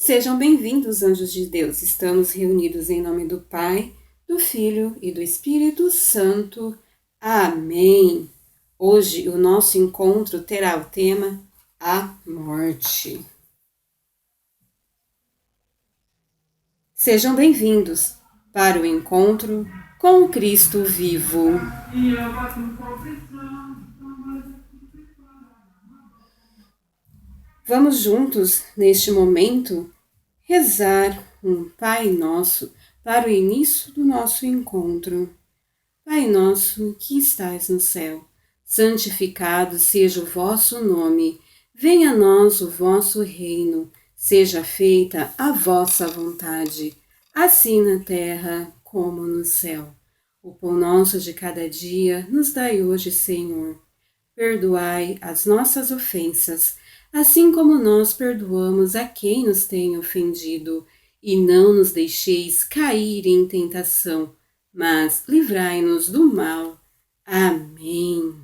Sejam bem-vindos, anjos de Deus. Estamos reunidos em nome do Pai, do Filho e do Espírito Santo. Amém. Hoje o nosso encontro terá o tema A Morte. Sejam bem-vindos para o encontro com o Cristo vivo. Vamos juntos, neste momento, rezar um Pai Nosso para o início do nosso encontro. Pai nosso que estais no céu, santificado seja o vosso nome. Venha a nós o vosso reino. Seja feita a vossa vontade, assim na terra como no céu. O pão nosso de cada dia nos dai hoje, Senhor. Perdoai as nossas ofensas, assim como nós perdoamos a quem nos tem ofendido. E não nos deixeis cair em tentação, mas livrai-nos do mal. Amém.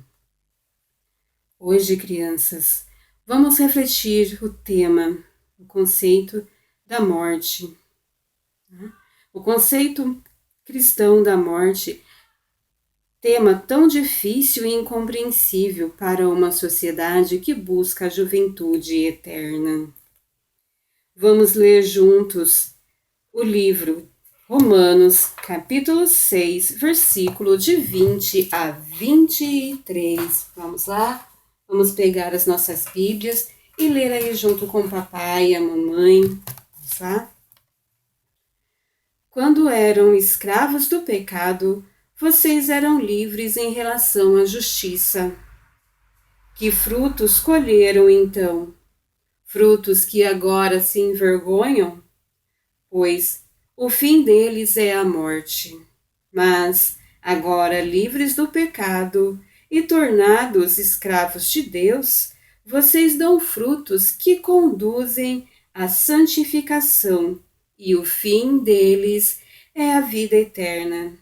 Hoje, crianças, vamos refletir o tema, o conceito da morte. O conceito cristão da morte, tema tão difícil e incompreensível para uma sociedade que busca a juventude eterna. Vamos ler juntos o livro Romanos, capítulo 6, versículo de 20 a 23. Vamos lá? Vamos pegar as nossas Bíblias e ler aí junto com o papai e a mamãe. Vamos lá? Quando eram escravos do pecado, vocês eram livres em relação à justiça. Que frutos colheram então? Frutos que agora se envergonham? Pois o fim deles é a morte. Mas, agora livres do pecado e tornados escravos de Deus, vocês dão frutos que conduzem à santificação, e o fim deles é a vida eterna.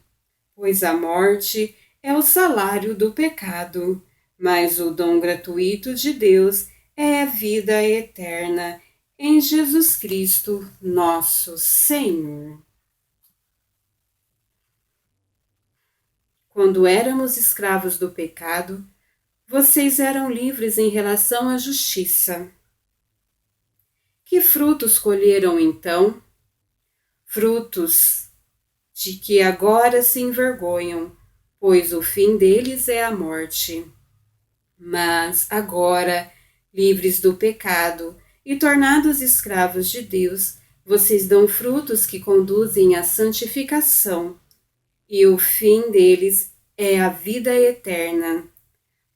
Pois a morte é o salário do pecado, mas o dom gratuito de Deus é a vida eterna em Jesus Cristo, nosso Senhor. Quando éramos escravos do pecado, vocês eram livres em relação à justiça. Que frutos colheram então? Frutos de que agora se envergonham, pois o fim deles é a morte. Mas agora, livres do pecado e tornados escravos de Deus, vocês dão frutos que conduzem à santificação, e o fim deles é a vida eterna.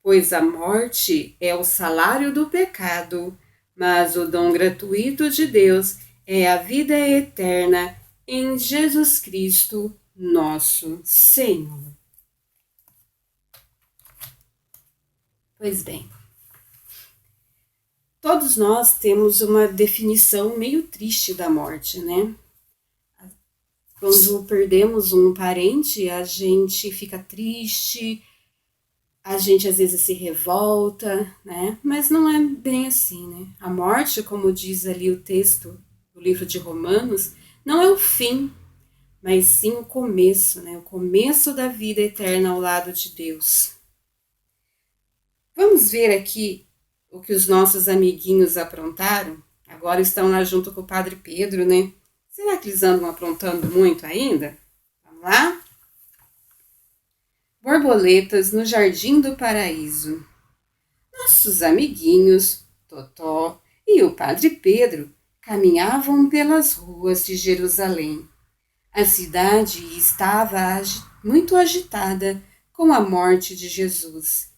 Pois a morte é o salário do pecado, mas o dom gratuito de Deus é a vida eterna em Jesus Cristo, nosso Senhor. Pois bem, todos nós temos uma definição meio triste da morte, né? Quando perdemos um parente, a gente fica triste, a gente às vezes se revolta, né? Mas não é bem assim, né? A morte, como diz ali o texto do livro de Romanos, não é o fim, mas sim o começo, né? O começo da vida eterna ao lado de Deus. Vamos ver aqui o que os nossos amiguinhos aprontaram. Agora estão lá junto com o Padre Pedro, né? Será que eles andam aprontando muito ainda? Vamos lá? Borboletas no Jardim do Paraíso. Nossos amiguinhos, Totó e o Padre Pedro, caminhavam pelas ruas de Jerusalém. A cidade estava muito agitada com a morte de Jesus.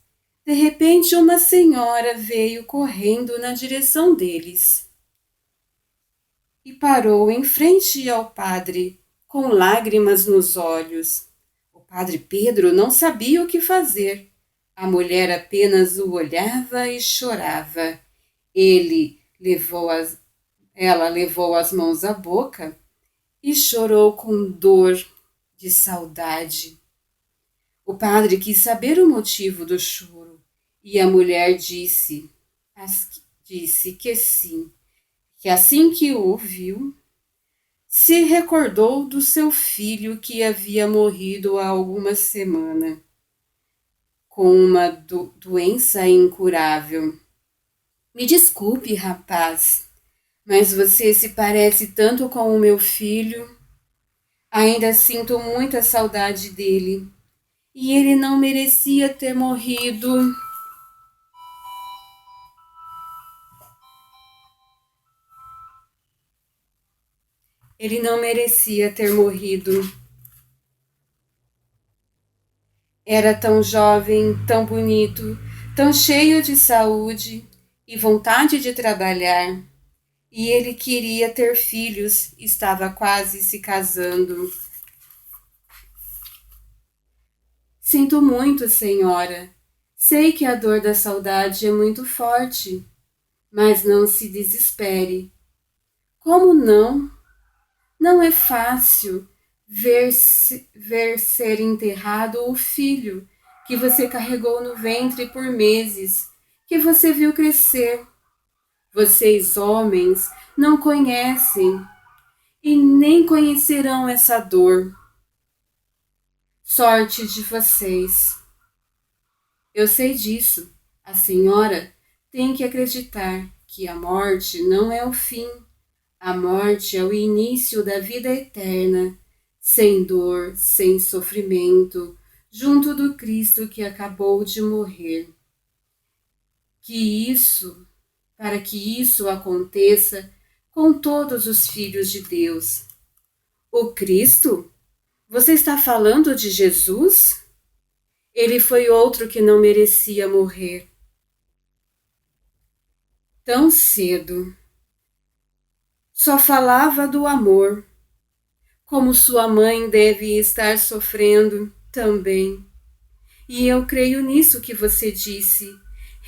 De repente, uma senhora veio correndo na direção deles e parou em frente ao padre, com lágrimas nos olhos. O Padre Pedro não sabia o que fazer. A mulher apenas o olhava e chorava. Ela levou as mãos à boca e chorou com dor de saudade. O padre quis saber o motivo do choro e a mulher disse que sim, que assim que o viu, se recordou do seu filho que havia morrido há alguma semana, com uma doença incurável. Me desculpe, rapaz, mas você se parece tanto com o meu filho. Ainda sinto muita saudade dele. E ele não merecia ter morrido. Ele não merecia ter morrido. Era tão jovem, tão bonito, tão cheio de saúde e vontade de trabalhar. E ele queria ter filhos, estava quase se casando. Sinto muito, senhora. Sei que a dor da saudade é muito forte, mas não se desespere. Como não? Não é fácil ver ser enterrado o filho que você carregou no ventre por meses, que você viu crescer. Vocês, homens, não conhecem e nem conhecerão essa dor. Sorte de vocês. Eu sei disso. A senhora tem que acreditar que a morte não é o fim. A morte é o início da vida eterna, sem dor, sem sofrimento, junto do Cristo que acabou de morrer. Para que isso aconteça com todos os filhos de Deus. O Cristo? Você está falando de Jesus? Ele foi outro que não merecia morrer tão cedo. Só falava do amor, como sua mãe deve estar sofrendo também. E eu creio nisso que você disse.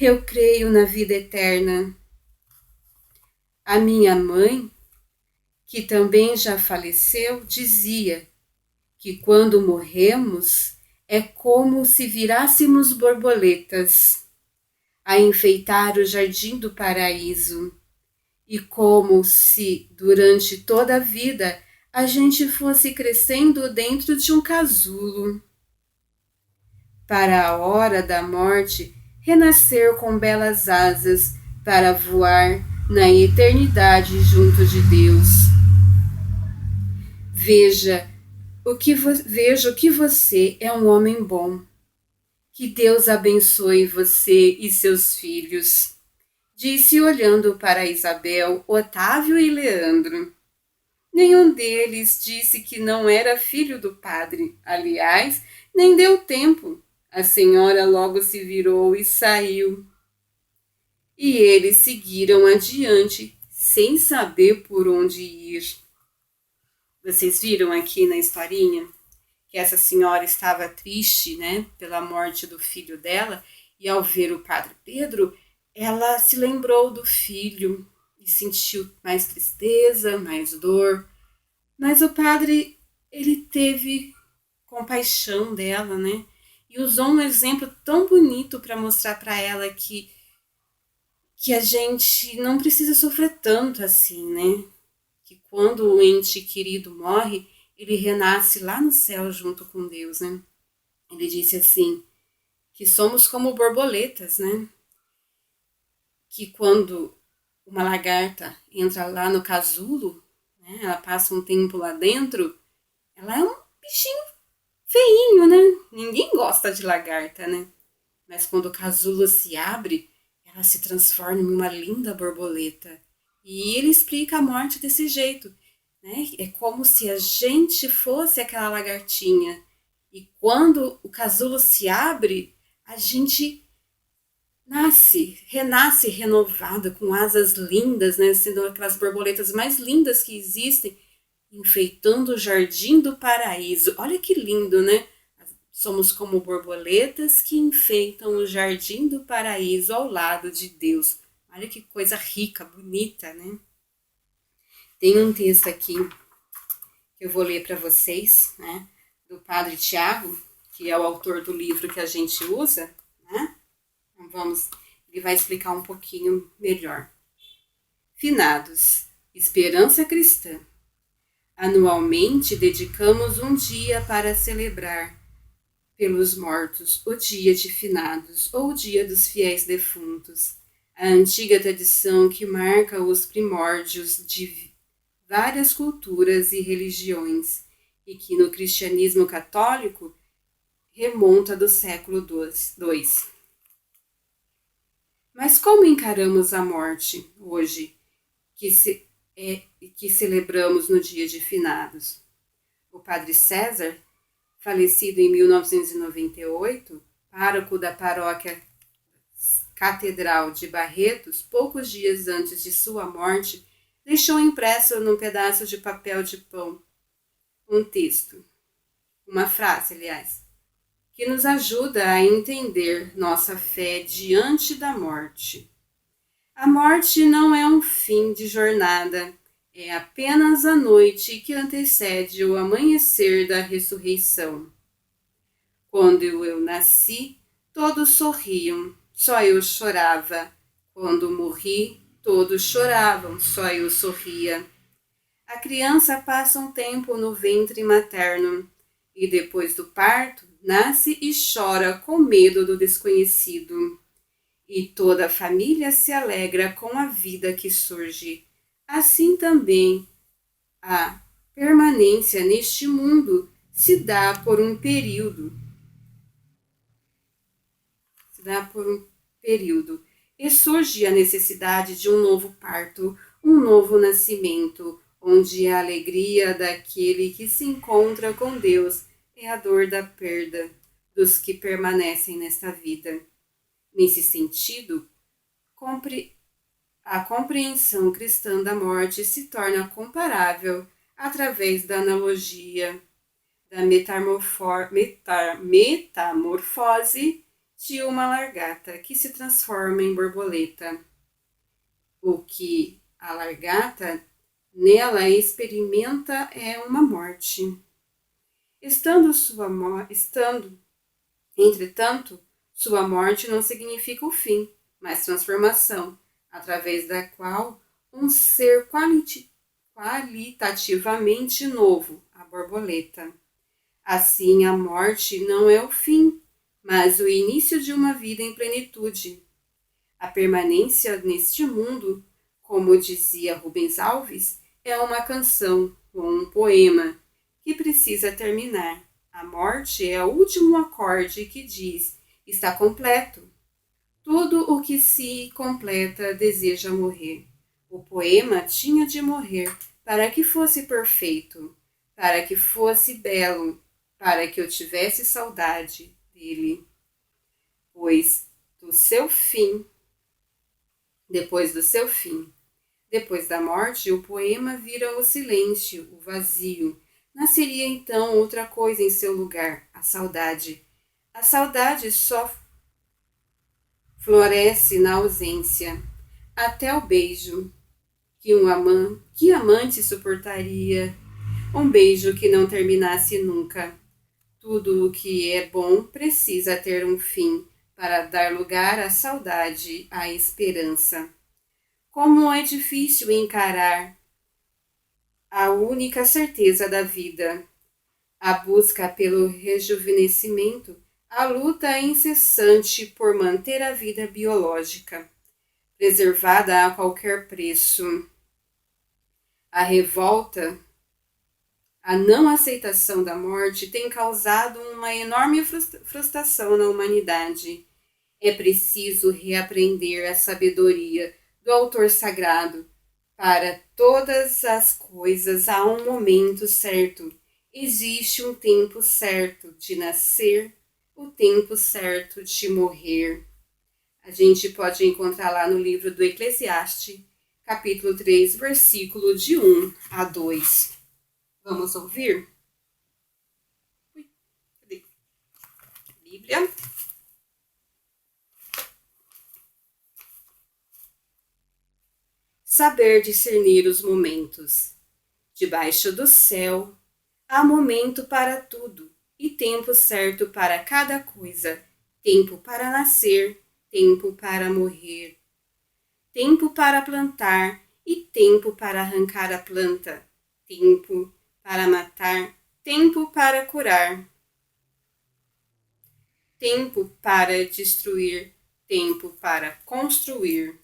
Eu creio na vida eterna. A minha mãe, que também já faleceu, dizia que quando morremos é como se virássemos borboletas a enfeitar o jardim do paraíso, e como se durante toda a vida a gente fosse crescendo dentro de um casulo, para a hora da morte renascer com belas asas para voar na eternidade junto de Deus. Vejo que você é um homem bom. Que Deus abençoe você e seus filhos, disse olhando para Isabel, Otávio e Leandro. Nenhum deles disse que não era filho do padre. Aliás, nem deu tempo. A senhora logo se virou e saiu. E eles seguiram adiante, sem saber por onde ir. Vocês viram aqui na historinha que essa senhora estava triste, né, pela morte do filho dela, e ao ver o padre Pedro, ela se lembrou do filho e sentiu mais tristeza, mais dor. Mas o padre, ele teve compaixão dela, né? E usou um exemplo tão bonito para mostrar para ela que a gente não precisa sofrer tanto assim, né? Que quando o ente querido morre, ele renasce lá no céu junto com Deus, né? Ele disse assim, que somos como borboletas, né? Que quando uma lagarta entra lá no casulo, né? Ela passa um tempo lá dentro, ela é um bichinho feinho, né? Ninguém gosta de lagarta, né? Mas quando o casulo se abre, ela se transforma em uma linda borboleta. E ele explica a morte desse jeito, né? É como se a gente fosse aquela lagartinha. E quando o casulo se abre, a gente renasce renovada, com asas lindas, né? Sendo aquelas borboletas mais lindas que existem, enfeitando o jardim do paraíso. Olha que lindo, né? Somos como borboletas que enfeitam o jardim do paraíso ao lado de Deus. Olha que coisa rica, bonita, né? Tem um texto aqui que eu vou ler para vocês, né? Do Padre Tiago, que é o autor do livro que a gente usa, né? Então ele vai explicar um pouquinho melhor. Finados, esperança cristã. Anualmente dedicamos um dia para celebrar pelos mortos o dia de finados ou o dia dos fiéis defuntos, a antiga tradição que marca os primórdios de várias culturas e religiões e que no cristianismo católico remonta do século II. Mas como encaramos a morte hoje, que celebramos no dia de finados? O padre César, falecido em 1998, pároco da paróquia Catedral de Barretos, poucos dias antes de sua morte, deixou impresso num pedaço de papel de pão um texto, uma frase, aliás, que nos ajuda a entender nossa fé diante da morte. A morte não é um fim de jornada, é apenas a noite que antecede o amanhecer da ressurreição. Quando eu nasci, todos sorriam, só eu chorava. Quando morri, todos choravam, só eu sorria. A criança passa um tempo no ventre materno e depois do parto nasce e chora com medo do desconhecido. E toda a família se alegra com a vida que surge. Assim também a permanência neste mundo se dá por um período. E surge a necessidade de um novo parto, um novo nascimento, onde a alegria daquele que se encontra com Deus é a dor da perda dos que permanecem nesta vida. Nesse sentido, a compreensão cristã da morte se torna comparável através da analogia da metamorfose de uma lagarta que se transforma em borboleta. O que a lagarta nela experimenta é uma morte. Entretanto, sua morte não significa o fim, mas transformação, através da qual um ser qualitativamente novo, a borboleta. Assim, a morte não é o fim, mas o início de uma vida em plenitude. A permanência neste mundo, como dizia Rubens Alves, é uma canção ou um poema que precisa terminar. A morte é o último acorde que diz: está completo. Tudo o que se completa deseja morrer. O poema tinha de morrer para que fosse perfeito, para que fosse belo, para que eu tivesse saudade dele. Pois depois do seu fim, depois da morte, o poema vira o silêncio, o vazio. Nasceria então outra coisa em seu lugar, a saudade. A saudade só floresce na ausência, até o beijo. Que amante suportaria um beijo que não terminasse nunca? Tudo o que é bom precisa ter um fim para dar lugar à saudade, à esperança. Como é difícil encarar a única certeza da vida, a busca pelo rejuvenescimento, a luta incessante por manter a vida biológica preservada a qualquer preço. A revolta, a não aceitação da morte tem causado uma enorme frustração na humanidade. É preciso reaprender a sabedoria do autor sagrado. Para todas as coisas há um momento certo. Existe um tempo certo de nascer, o tempo certo de morrer. A gente pode encontrar lá no livro do Eclesiastes, capítulo 3, versículo de 1 a 2. Vamos ouvir? Cadê? Bíblia. Saber discernir os momentos. Debaixo do céu, há momento para tudo e tempo certo para cada coisa. Tempo para nascer, tempo para morrer. Tempo para plantar e tempo para arrancar a planta, tempo para matar, tempo para curar, tempo para destruir, tempo para construir.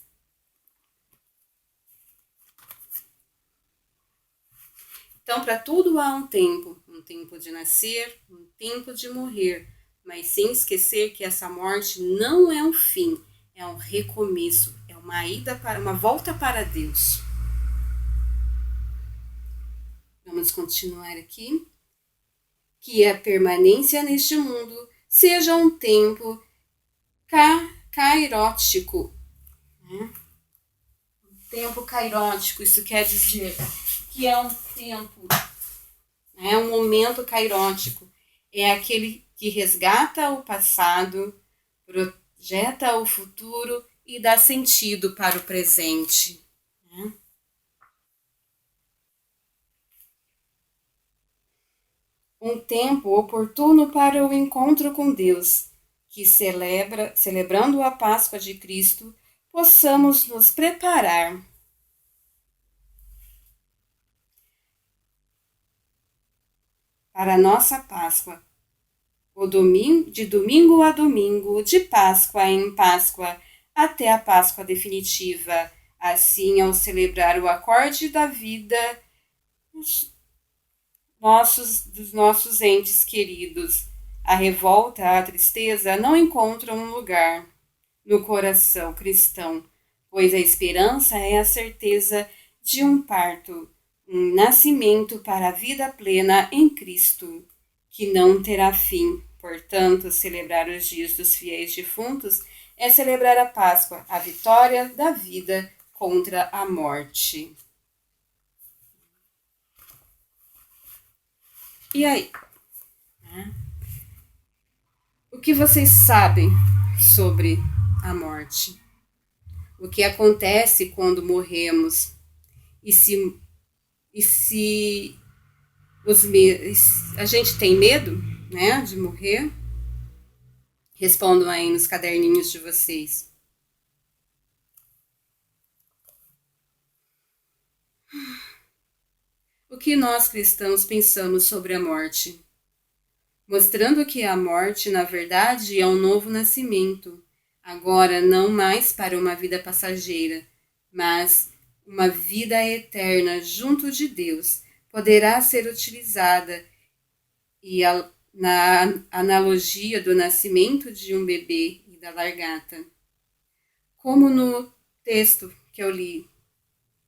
Então, para tudo há um tempo de nascer, um tempo de morrer, mas sem esquecer que essa morte não é um fim, é um recomeço, é uma volta para Deus. Vamos continuar aqui. Que a permanência neste mundo seja um tempo cairótico. Né? Um tempo cairótico, isso quer dizer que é um tempo, um momento cairótico. É aquele que resgata o passado, projeta o futuro e dá sentido para o presente. Né? Um tempo oportuno para o encontro com Deus, que celebrando a Páscoa de Cristo, possamos nos preparar para a nossa Páscoa, de domingo a domingo, de Páscoa em Páscoa, até a Páscoa definitiva. Assim, ao celebrar o acorde da vida dos nossos entes queridos, a revolta, a tristeza não encontram um lugar no coração cristão, pois a esperança é a certeza de um parto, um nascimento para a vida plena em Cristo, que não terá fim. Portanto, celebrar os dias dos fiéis defuntos é celebrar a Páscoa, a vitória da vida contra a morte. E aí? O que vocês sabem sobre a morte? O que acontece quando morremos? E se a gente tem medo, né, de morrer? Respondam aí nos caderninhos de vocês. O que nós cristãos pensamos sobre a morte? Mostrando que a morte, na verdade, é um novo nascimento, agora não mais para uma vida passageira, mas uma vida eterna junto de Deus, poderá ser utilizada e na analogia do nascimento de um bebê e da largata. Como no texto que eu li,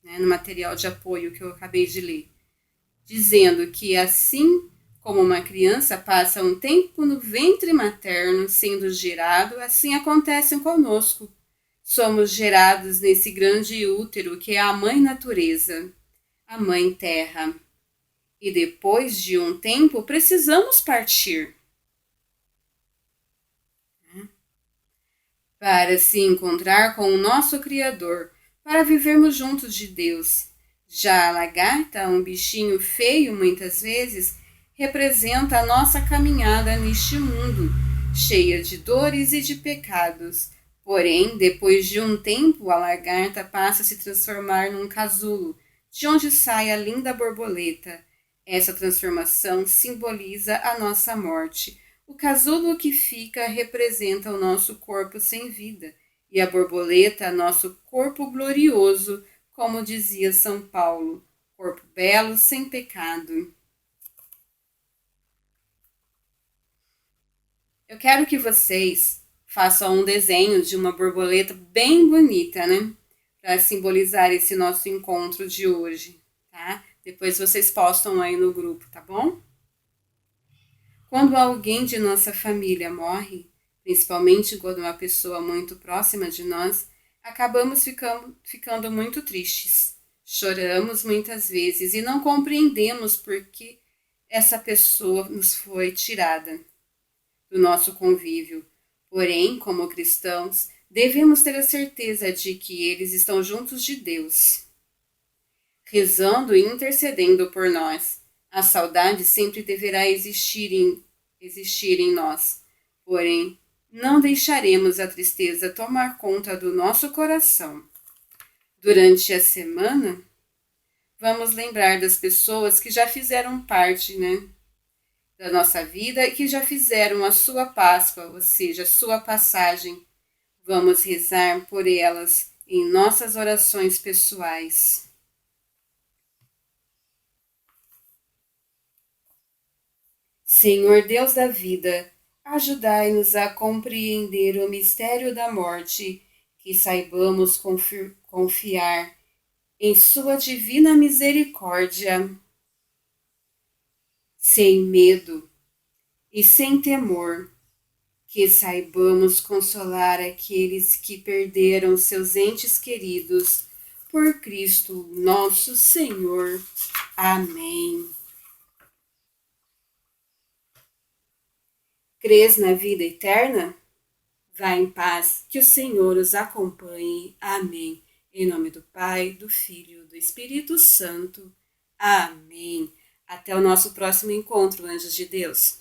né, no material de apoio que eu acabei de ler, dizendo que assim como uma criança passa um tempo no ventre materno sendo gerado, assim acontece conosco. Somos gerados nesse grande útero que é a mãe natureza, a mãe terra. E depois de um tempo precisamos partir para se encontrar com o nosso Criador, para vivermos juntos de Deus. Já a lagarta, um bichinho feio muitas vezes, representa a nossa caminhada neste mundo, cheia de dores e de pecados. Porém, depois de um tempo, a lagarta passa a se transformar num casulo, de onde sai a linda borboleta. Essa transformação simboliza a nossa morte. O casulo que fica representa o nosso corpo sem vida, e a borboleta, nosso corpo glorioso, como dizia São Paulo, corpo belo sem pecado. Eu quero que vocês façam um desenho de uma borboleta bem bonita, né? Para simbolizar esse nosso encontro de hoje, tá? Depois vocês postam aí no grupo, tá bom? Quando alguém de nossa família morre, principalmente quando uma pessoa muito próxima de nós, acabamos ficando muito tristes. Choramos muitas vezes e não compreendemos por que essa pessoa nos foi tirada do nosso convívio. Porém, como cristãos, devemos ter a certeza de que eles estão juntos de Deus, rezando e intercedendo por nós. A saudade sempre deverá existir em nós, porém, não deixaremos a tristeza tomar conta do nosso coração. Durante a semana, vamos lembrar das pessoas que já fizeram parte, né, da nossa vida e que já fizeram a sua Páscoa, ou seja, a sua passagem. Vamos rezar por elas em nossas orações pessoais. Senhor Deus da vida, ajudai-nos a compreender o mistério da morte, que saibamos confiar em Sua divina misericórdia, sem medo e sem temor, que saibamos consolar aqueles que perderam seus entes queridos, por Cristo nosso Senhor. Amém. Crês na vida eterna? Vá em paz, que o Senhor os acompanhe. Amém. Em nome do Pai, do Filho, do Espírito Santo. Amém. Até o nosso próximo encontro, anjos de Deus.